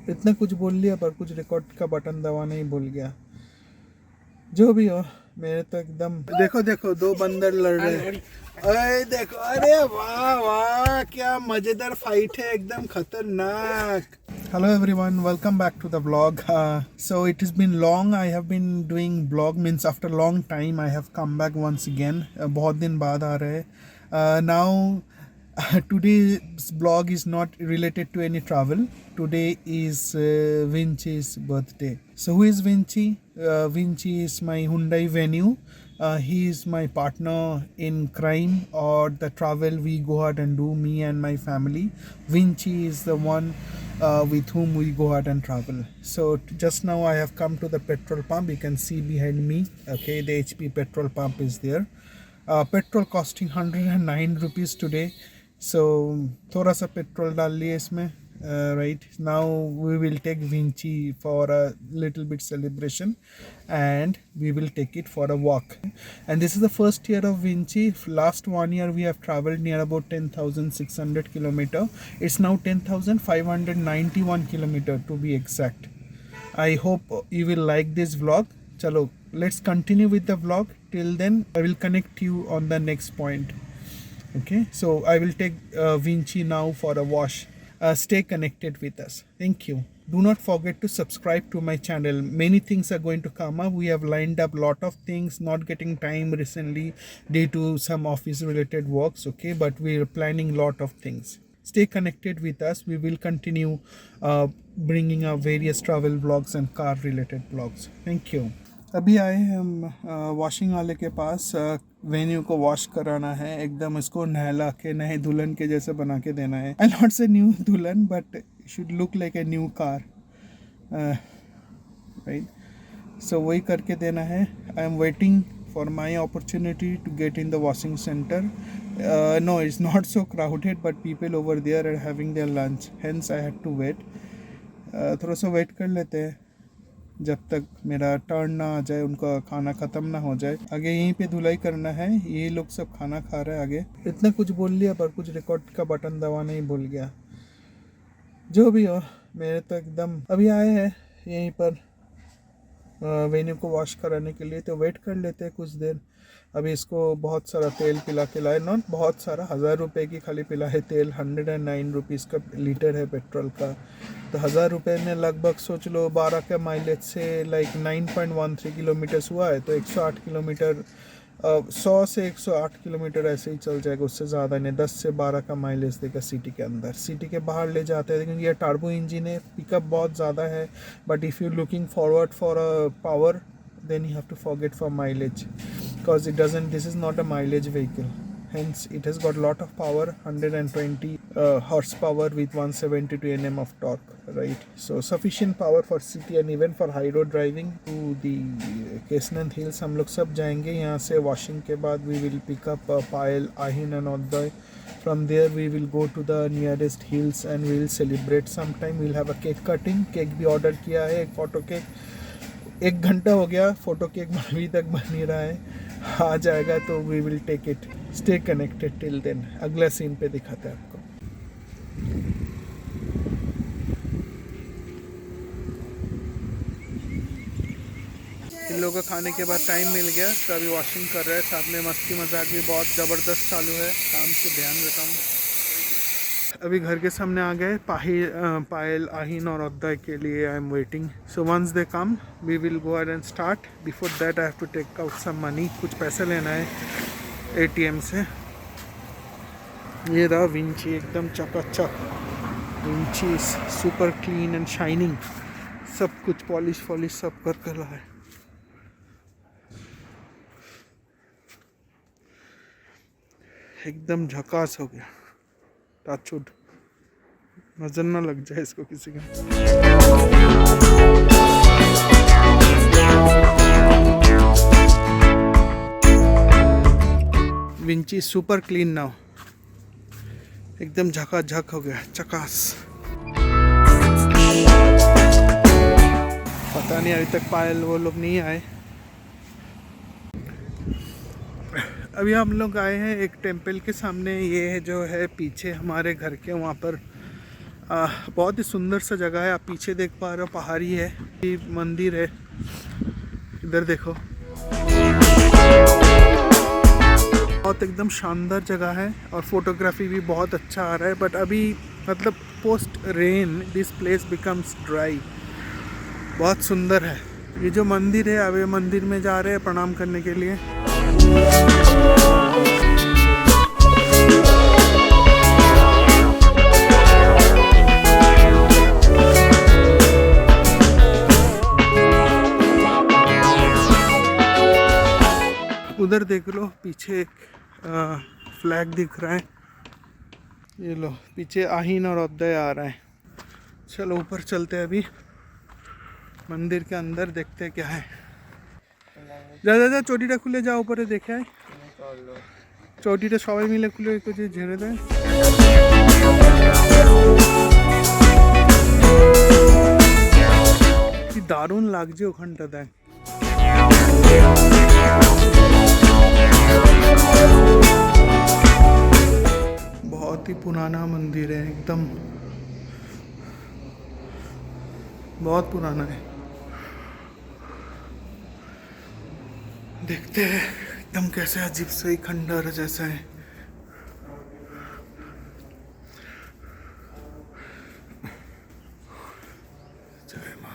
इतना कुछ बोल लिया पर कुछ रिकॉर्ड का बटन दबाना ही भूल गया। जो भी हो, मेरे तो एकदम देखो देखो दो बंदर लड़ रहे हैं। अरे देखो, अरे वाह वाह, क्या मजेदार फाइट है, एकदम खतरनाक। Hello everyone, welcome back to the vlog. So it has been long. I have been doing vlog, means after a long time I have come back once again. बहुत दिन बाद आ रहे हैं। Now today's vlog is not related to any travel. Today is Vinci's birthday. So who is Vinci? Vinci is my Hyundai Venue. He is my partner in crime or the travel we go out and do, me and my family. Vinci is the one with whom we go out and travel. So just now I have come to the petrol pump. You can see behind me, okay, the HP petrol pump is there. Petrol costing 109 rupees today. So थोड़ा सा petrol डाल लिए इसमें. Right now we will take Vinci for a little bit celebration and we will take it for a walk. And this is the first year of Vinci. Last 1 year we have traveled near about 10,600 kilometer. It's now 10,591 kilometer to be exact. I hope you will like this vlog. Chalo, let's continue with the vlog. Till then I will connect you on the next point. Okay, so I will take Vinci now for a wash. Stay connected with us. Thank you. Do not forget to subscribe to my channel. Many things are going to come up. We have lined up lot of things, not getting time recently due to some office related works, okay, but we are planning lot of things. Stay connected with us. We will continue bringing up various travel vlogs and car related vlogs. Thank you. अभी आए हम washing वाले के पास. Venue को wash कराना है, एकदम इसको नहला के नए दुल्हन के जैसे बना के देना है. आई नॉट से न्यू दुल्हन but should look like a new car, right. So वही करके देना है. I am waiting for my opportunity to get in the washing center. No, it's not so crowded, but people over there are having their lunch, hence I had to wait. थोड़ा सा wait कर लेते हैं जब तक मेरा turn ना आ जाए, उनका खाना ख़त्म ना हो जाए. आगे यहीं पे धुलाई करना है. ये लोग सब खाना खा रहे हैं आगे. इतना कुछ बोल लिया पर कुछ रिकॉर्ड का बटन दबाना ही भूल गया. जो भी हो, मेरे तो एकदम अभी आए हैं यहीं पर वेन्यू को वॉश कराने के लिए, तो वेट कर लेते हैं कुछ देर. अभी इसको बहुत सारा तेल पिला के लाए, नॉट बहुत सारा, 1000 रुपये की खाली पिला है तेल. 109 रुपीज़ का लीटर है पेट्रोल का. तो 1000 रुपये में लगभग सोच लो 12 के माइलेज से लाइक 9.13 किलोमीटर्स हुआ है. तो 108 किलोमीटर, 100 से 108 किलोमीटर ऐसे ही चल जाएगा, उससे ज़्यादा नहीं. 10 से 12 का माइलेज देगा सिटी के अंदर. सिटी के बाहर ले जाते हैं, लेकिन ये टर्बो इंजन है, पिकअप बहुत ज़्यादा है. But if you looking forward for a power, then you have to forget for mileage, because this is not a mileage vehicle. Hence it has got lot of power, 120 horsepower with 172 Nm of torque, right. So sufficient power for city and even for high road driving. to the Kesanan Hills हम लोग सब जाएंगे. यहाँ से washing के बाद we will pick up Payal, Ahin and Odday. From there we will go to the nearest hills and we will celebrate sometime. We'll have a cake cutting. Cake भी order किया है, एक फोटो केक. 1 घंटा हो गया, photo cake अभी तक बन नहीं रहा है. आ जाएगा तो we will take it. Stay connected till then. अगला सीन पे दिखाते हैं आपको. इन लोगों का खाने के बाद टाइम मिल गया तो अभी वॉशिंग कर रहे हैं. साथ में मस्ती मजाक भी बहुत ज़बरदस्त चालू है. काम से ध्यान देता हूँ. अभी घर के सामने आ गए. पायल, आहिन और अद्दय के लिए I am waiting. So once they come we will go ahead and start. Before that I have to take out some money. कुछ पैसे लेना है ATM से. ये रहा विंची, एकदम चकाचक. Vinci super clean and shining. सब कुछ पॉलिश सब कर रहा है. एकदम झकास हो गया. टाचुड, नजर ना लग जाए इसको किसी का. विंची सुपर क्लीन नाउ, एकदम झकाझक हो गया, चकास. पता नहीं अभी तक पायल वो लोग नहीं आए. अभी हम लोग आए हैं एक टेंपल के सामने. ये जो है पीछे हमारे घर के, वहाँ पर बहुत ही सुंदर सा जगह है। आप पीछे देख पा रहे हो पहाड़ी है, ये मंदिर है, इधर देखो। बहुत एकदम शानदार जगह है और फोटोग्राफी भी बहुत अच्छा आ रहा है। बट अभी मतलब post rain this place becomes dry. बहुत सुंदर है ये जो मंदिर है। अब ये मंदिर में जा रहे हैं प्रणाम करने के लिए। उधर देख लो पीछे एक फ्लैग दिख रहा है। ये लो पीछे आहीन और अद्वय आ रहा है। चलो ऊपर चलते हैं, अभी मंदिर के अंदर देखते हैं क्या है। जा जा जा चोटीटा खुले जा ऊपर देखे आए। चोटीटा सबाई मिले खुले कुछ झेड़े देয়। কি দারুণ লাগছে ওখানটা দেখ। बहुत ही पुराना मंदिर है, एकदम बहुत पुराना है। देखते हैं एकदम कैसे अजीब से ही खंडर जैसा है। जय माँ।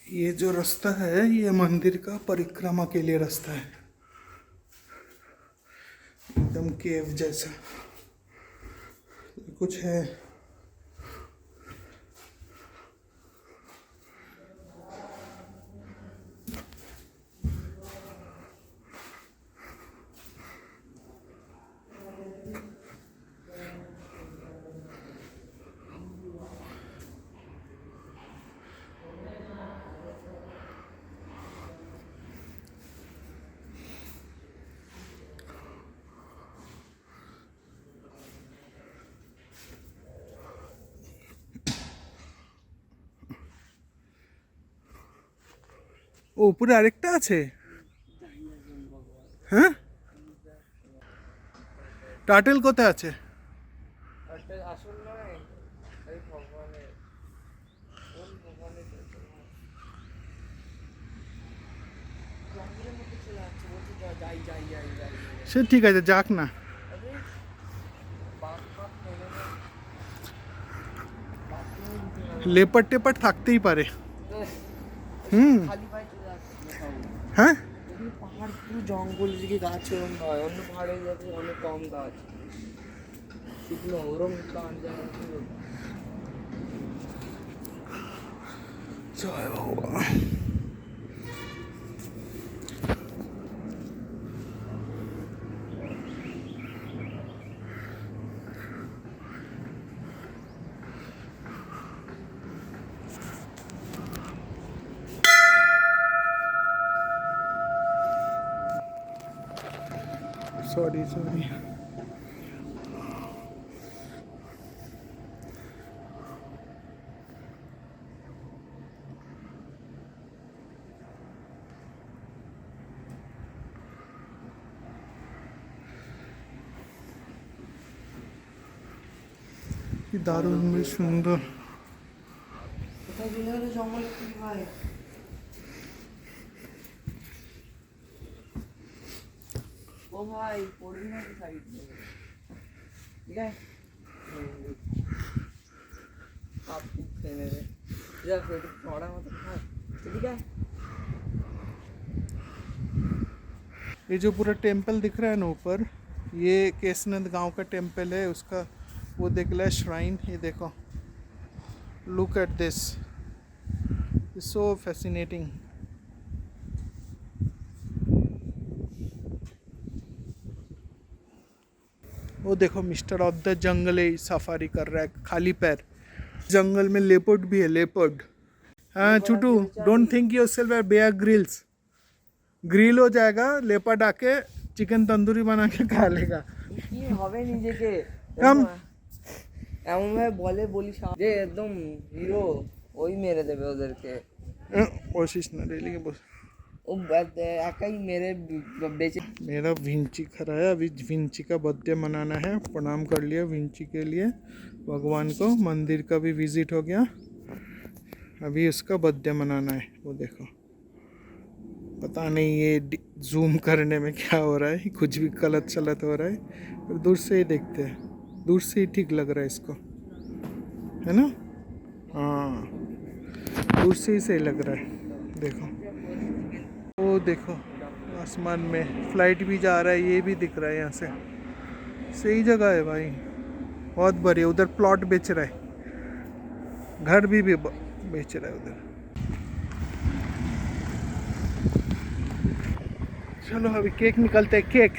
ये जो रास्ता है ये मंदिर का परिक्रमा के लिए रास्ता है, एकदम केव जैसा कुछ है। ও উপরে আরেকটা আছে। হ্যাঁ টাটেল কোথায় আছে? সে ঠিক আছে যাক না। লেপার টেপার থাকতেই পারে। হ্যাঁ পাহাড় পুরো জঙ্গল, দিকে গাছ ওরম নয়, অন্য পাহাড়ে যাচ্ছে অনেক কম গাছ, শুকনো ওরম গাছ জয় ভগবান। Sorry sorry. দারুণ সুন্দর। কোথায় চলে গেল জঙ্গলে? ও ভাই পড়বি না কি সাইড থেকে ঠিক আছে आप खेलने दे जा फिर थोड़ा मत खा ठीक है ये जो पूरा टेम्पल दिख रहा है ना ऊपर, ये केसनंद गांव का टेम्पल है, उसका वो देख रहा है श्राइन। ये देखो, look at this, so fascinating. वो देखो mister of the jungle safari कर रहा है खाली पैर। जंगल में लेपर्ड भी है, लेपर्ड। हाँ Chhotu, don't think yourself as Bear Grylls. Grill हो जाएगा, लेपर्ड आके चिकन तंदूरी बना के खा लेगा। কি হবে নিজেকে কাম এমন ভাবে বলে বলি যে একদম হিরো ওই মেরে দেবে ওদেরকে कोशिश ना डेली के बोल। ও একাই মেরে বেঁচে मेरा विंची खड़ा है, अभी विंची का बर्थडे मनाना है। प्रणाम कर लिया विंची के लिए भगवान को, मंदिर का भी विजिट हो गया। अभी उसका बर्थडे मनाना है। वो देखो, पता नहीं ये जूम करने में क्या हो रहा है, कुछ भी गलत सलत हो रहा है। पर दूर से ही देखते हैं, दूर से ही ठीक लग रहा है इसको, है ना? हाँ, दूर से ही सही लग रहा है। देखो वो देखो आसमान में फ्लाइट भी जा रहा है, ये भी दिख रहा है यहाँ से। सही जगह है भाई, बहुत बढ़िया। उधर प्लॉट बेच रहा है, घर भी बेच रहा है उधर। चलो अभी केक निकलते हैं, केक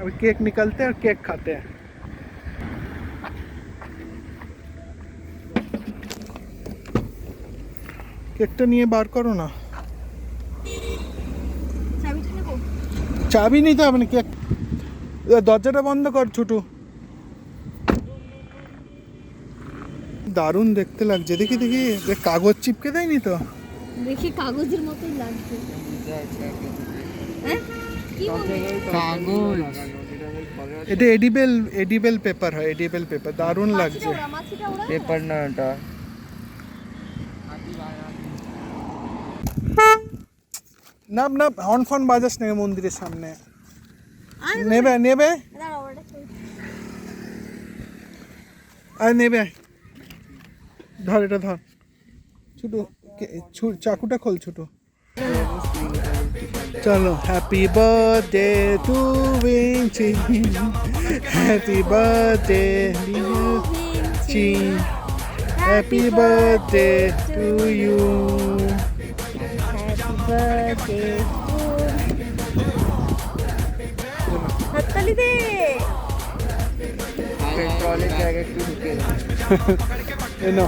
अभी केक निकलते हैं और केक खाते हैं। केक तो नहीं है, बाहर करो ना। चाबी नहीं था अपने केक, दरजाটা বন্ধ কর ছোটু। দারুণ দেখতে লাগছে, দেখি দেখি কাগজ চিপকে দেয়নি তো? দেখি কাগজের মতোই লাগছে। কি কাগজ এটা এডিবেল পেপার হয়, এডিবেল পেপার। দারুণ লাগছে। পেপার না এটা না না, হর্ন ফর্ন বাজাস না মন্দিরের সামনে। নেবে নেবে আর নেবে, ধর এটা ধর ছোটু, চাকুটা খোল ছোটু। चलो happy birthday to Vinci, happy birthday Vinci, happy birthday to you, happy birthday हातताली दे। पेट्रोल जाएगा একটু ঢুকে এনো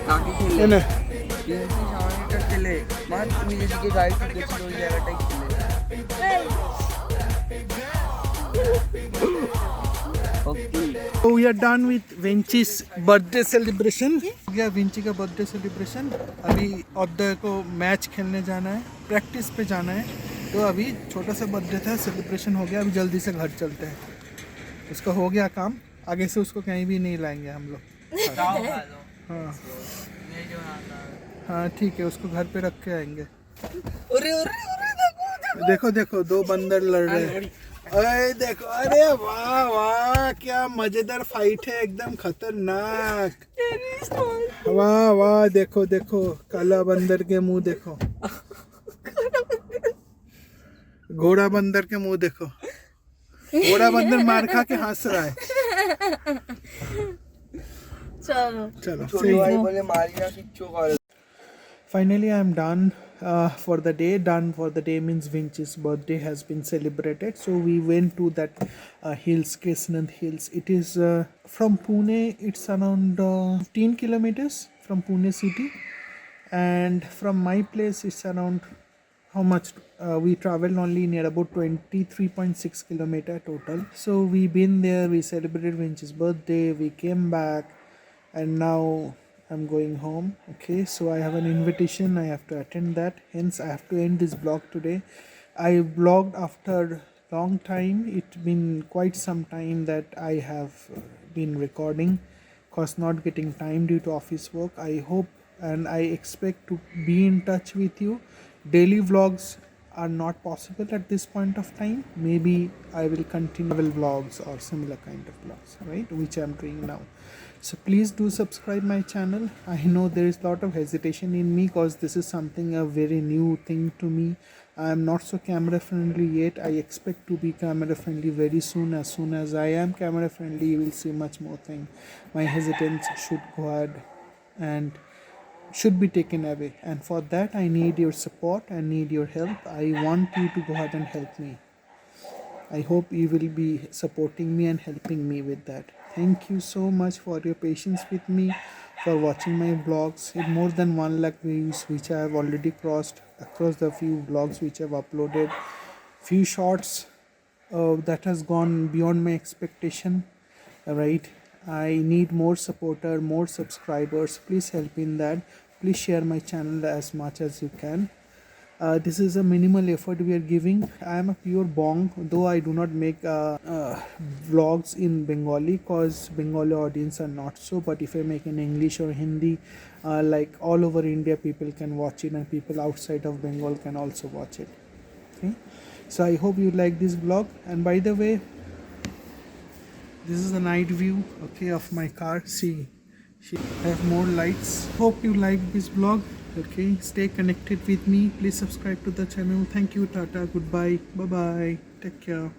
কাকে খেলে এনে কিন্তু সামনেটা খেলে মা তুমি যেদিকে গাড়ি ঢুকেছিল ওই জায়গাটাই খেলে So we are done with Vinci's birthday celebration. गया विंची का बर्थडे सेलिब्रेशन। अभी अद्वय को मैच खेलने जाना है, प्रैक्टिस पे जाना है। तो अभी छोटा सा बर्थडे था, सेलिब्रेशन हो गया। अभी जल्दी से घर चलते हैं, उसका हो गया काम। आगे से उसको कहीं भी नहीं लाएंगे हम लोग। हाँ हाँ ठीक है, उसको घर पे रख के आएंगे। देखो देखो दो बंदर लड़ रहे हैं। अरे देखो, अरे वाह वाह, क्या मजेदार फाइट है, एकदम खतरनाक। वाह वाह, देखो देखो काला बंदर के मुंह देखो, घोड़ा बंदर के मुंह देखो। घोड़ा बंदर मार खा के हंस रहा है। चलो चलो ছোট ভাই বলে মারি না কিচ্ছু করে Finally, I am done for the day. Done for the day means Vinci's birthday has been celebrated. So we went to that hills, Kesanand Hills. It is from Pune. It's around 15 kilometers from Pune city, and from my place it's around how much? We traveled only near about 23.6 kilometer total. So we been there. We celebrated Vinci's birthday. We came back, and now I'm going home. Okay, so I have an invitation, I have to attend that, hence I have to end this vlog today. I vlogged after long time. It's been quite some time that I have been recording because not getting time due to office work. I hope and I expect to be in touch with you. Daily vlogs are not possible at this point of time. Maybe I will continue travel vlogs or similar kind of vlogs, right, which I'm doing now. So please do subscribe my channel. I know there is a lot of hesitation in me because this is something a very new thing to me. I am not so camera friendly yet. I expect to be camera friendly very soon. As soon as I am camera friendly, you will see much more thing. My hesitance should go ahead and should be taken away, and for that I need your support, I need your help. I want you to go ahead and help me. I hope you will be supporting me and helping me with that. Thank you so much for your patience with me, for watching my vlogs. In more than 1 lakh views which I have already crossed across the few vlogs which I have uploaded, few shorts that has gone beyond my expectation, right? I need more supporter, more subscribers. Please help in that. Please share my channel as much as you can. This is a minimal effort we are giving. I am a pure bong, though I do not make vlogs in Bengali because Bengali audience are not so. But if I make in English or Hindi, like all over India, people can watch it, and people outside of Bengal can also watch it. Okay, so I hope you like this vlog. And by the way, this is the night view, okay, of my car. See, I have more lights. Hope you like this vlog. Okay, stay connected with me. Please subscribe to the channel. Thank you. Tata. Goodbye. Bye bye. Take care.